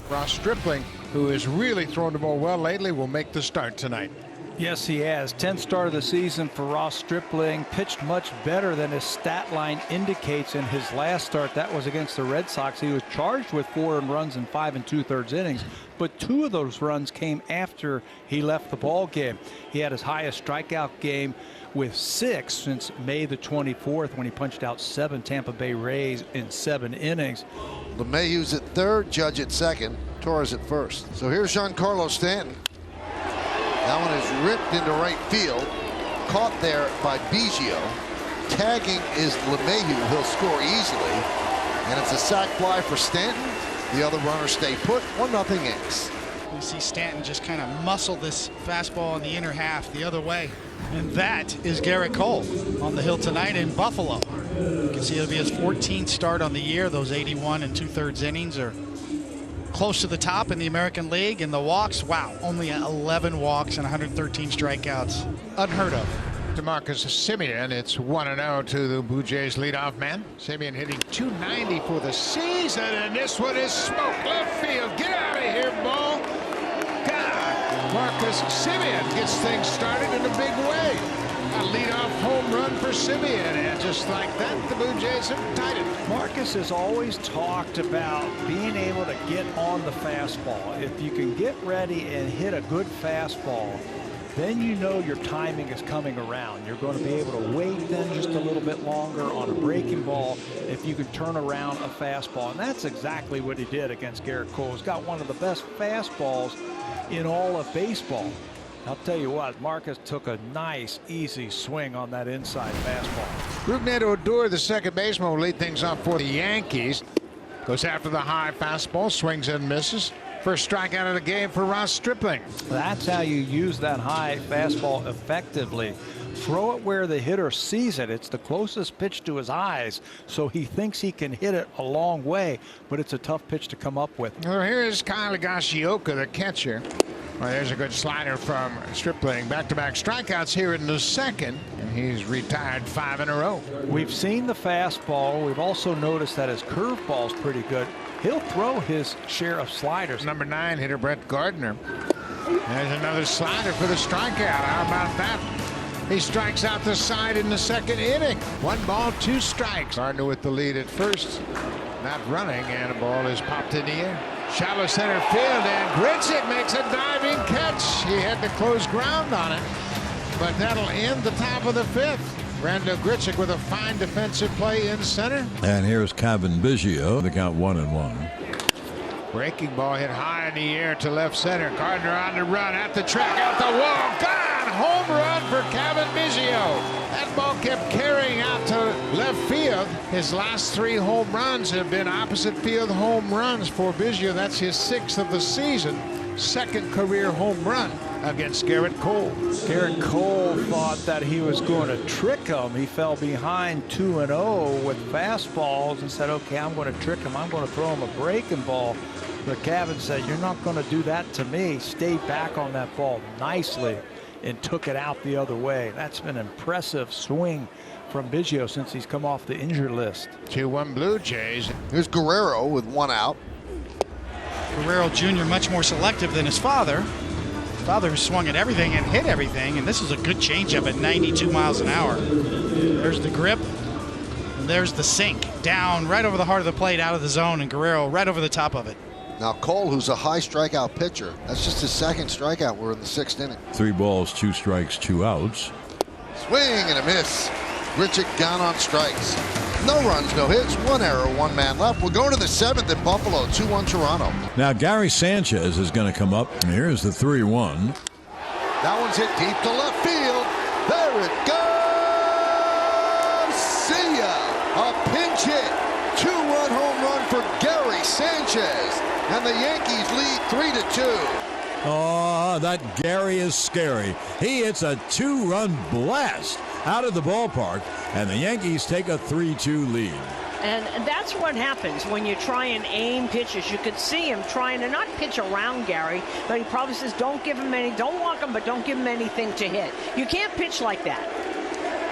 Ross Stripling, who has really thrown the ball well lately, will make the start tonight. Yes, he has. 10th start of the season for Ross Stripling. Pitched much better than his stat line indicates in his last start. That was against the Red Sox. He was charged with 4 runs in 5 2/3 innings, but 2 of those runs came after he left the ball game. He had his highest strikeout game with 6 since May the 24th, when he punched out 7 Tampa Bay Rays in 7 innings. LeMahieu's at third, Judge at second, Torres at first. So here's Giancarlo Stanton. That one is ripped into right field, caught there by Biggio. Tagging is LeMahieu. He'll score easily, and it's a sac fly for Stanton. The other runners stay put. 1-0 Yanks. You see Stanton just kind of muscle this fastball in the inner half the other way. And that is Gerrit Cole on the hill tonight in Buffalo. You can see it'll be his 14th start on the year. Those 81 2/3 innings are close to the top in the American League. And the walks, wow, only 11 walks and 113 strikeouts. Unheard of. DeMarcus Semien, it's 1-0 to the Blue Jays leadoff man. Semien hitting .290 for the season, and this one is smoke left field. Get out of here, ball. God, Marcus Semien gets things started in a big way. A leadoff home run for Semien, and just like that, the Blue Jays have tied it. Marcus has always talked about being able to get on the fastball. If you can get ready and hit a good fastball, then you know your timing is coming around. You're going to be able to wait then just a little bit longer on a breaking ball if you can turn around a fastball. And that's exactly what he did against Gerrit Cole. He's got one of the best fastballs in all of baseball. I'll tell you what, Marcus took a nice, easy swing on that inside fastball. Rougned Odor, the second baseman, will lead things off for the Yankees. Goes after the high fastball, swings and misses. First strikeout of the game for Ross Stripling. That's how you use that high fastball effectively. Throw it where the hitter sees it. It's the closest pitch to his eyes, so he thinks he can hit it a long way, but it's a tough pitch to come up with. Well, here's Kyle Higashioka, the catcher. Well, there's a good slider from Stripling. Back-to-back strikeouts here in the second, and he's retired 5 in a row. We've seen the fastball. We've also noticed that his curveball's pretty good. He'll throw his share of sliders. Number 9 hitter Brett Gardner. There's another slider for the strikeout. How about that? He strikes out the side in the second inning. 1 ball, 2 strikes. Gardner with the lead at first. Not running, and a ball is popped in the air. Shallow center field, and Grichuk makes a diving catch. He had to close ground on it, but that'll end the top of the 5th. Brando Grichuk with a fine defensive play in center. And here's Cavan Biggio. The count 1-1. Breaking ball hit high in the air to left center. Gardner on the run at the track, out the wall. Gone! Home run for Cavan Biggio. That ball kept carrying out to left field. His last 3 home runs have been opposite field home runs for Biggio. That's his 6th of the season. 2nd career home run against Gerrit Cole. Gerrit Cole thought that he was going to trick him. He fell behind 2-0 with fastballs and said, okay, I'm going to trick him. I'm going to throw him a breaking ball. But Cavan said, you're not going to do that to me. Stayed back on that ball nicely and took it out the other way. That's been an impressive swing from Biggio since he's come off the injured list. 2-1 Blue Jays. Here's Guerrero with 1 out. Guerrero Jr. much more selective than his father. His father who swung at everything and hit everything, and this is a good changeup at 92 miles an hour. There's the grip, and there's the sink. Down right over the heart of the plate, out of the zone, and Guerrero right over the top of it. Now Cole, who's a high strikeout pitcher, that's just his 2nd strikeout. We're in the 6th inning. 3 balls, 2 strikes, 2 outs. Swing and a miss. Grichuk down on strikes. No runs, no hits, 1 error, 1 man left. We're going to the 7th at Buffalo, 2-1 Toronto. Now Gary Sanchez is going to come up. And here's the 3-1. That one's hit deep to left field. There it goes. See ya. A pinch hit. 2-run home run for Gary Sanchez. And the Yankees lead 3-2. Oh, that Gary is scary. He hits a 2-run blast out of the ballpark, and the Yankees take a 3-2 lead. And that's what happens when you try and aim pitches. You could see him trying to not pitch around Gary, but he probably says, don't give him any, don't walk him, but don't give him anything to hit. You can't pitch like that.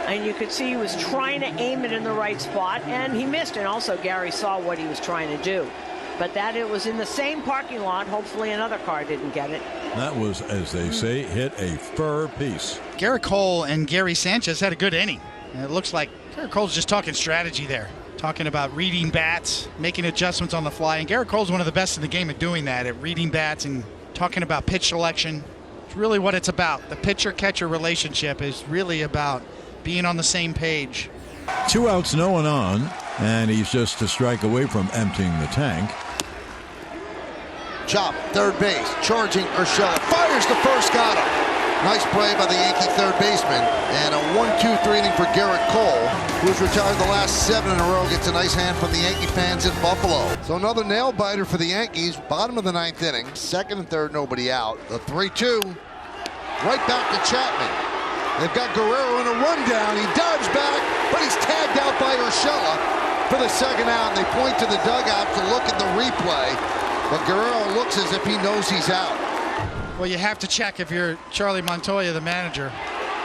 And you could see he was trying to aim it in the right spot, and he missed. And also Gary saw what he was trying to do. but that it was in the same parking lot. Hopefully another car didn't get it. That was, as they say, hit a fur piece. Gerrit Cole and Gary Sanchez had a good inning. And it looks like Gerrit Cole's just talking strategy there. Talking about reading bats, making adjustments on the fly. And Gerrit Cole's one of the best in the game at doing that, at reading bats and talking about pitch selection. It's really what it's about. The pitcher-catcher relationship is really about being on the same page. 2 outs, no one on, and he's just a strike away from emptying the tank. Chop, third base, charging Urshela, fires the first, got him. Nice play by the Yankee third baseman, and a 1-2-3 inning for Gerrit Cole, who's retired the last 7 in a row. Gets a nice hand from the Yankee fans in Buffalo. So another nail biter for the Yankees. Bottom of the 9th inning, 2nd and 3rd, nobody out. The 3-2, right back to Chapman. They've got Guerrero in a rundown. He dives back, but he's tagged out by Urshela for the 2nd out. And they point to the dugout to look at the replay, but Guerrero looks as if he knows he's out. Well, you have to check if you're Charlie Montoya, the manager.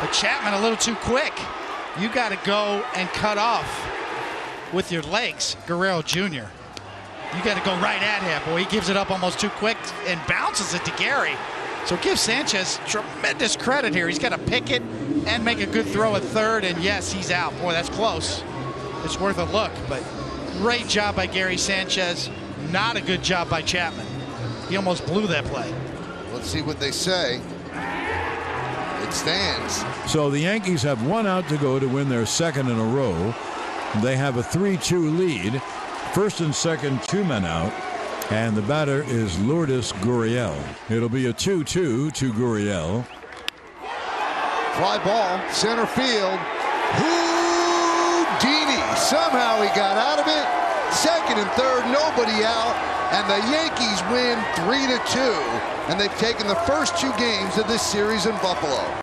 But Chapman a little too quick. You got to go and cut off with your legs, Guerrero Jr. You got to go right at him. Boy, he gives it up almost too quick and bounces it to Gary. So give Sanchez tremendous credit here. He's got to pick it and make a good throw at third. And yes, he's out. Boy, that's close. It's worth a look. But great job by Gary Sanchez. Not a good job by Chapman. He almost blew that play. Let's see what they say. It stands. So the Yankees have 1 out to go to win their 2nd in a row. They have a 3-2 lead. 1st and 2nd, 2 men out. And the batter is Lourdes Gurriel. It'll be a 2-2 to Gurriel. Fly ball, center field. Houdini. Somehow he got out of it. 2nd and 3rd, nobody out. And the Yankees win 3-2. And they've taken the first 2 games of this series in Buffalo.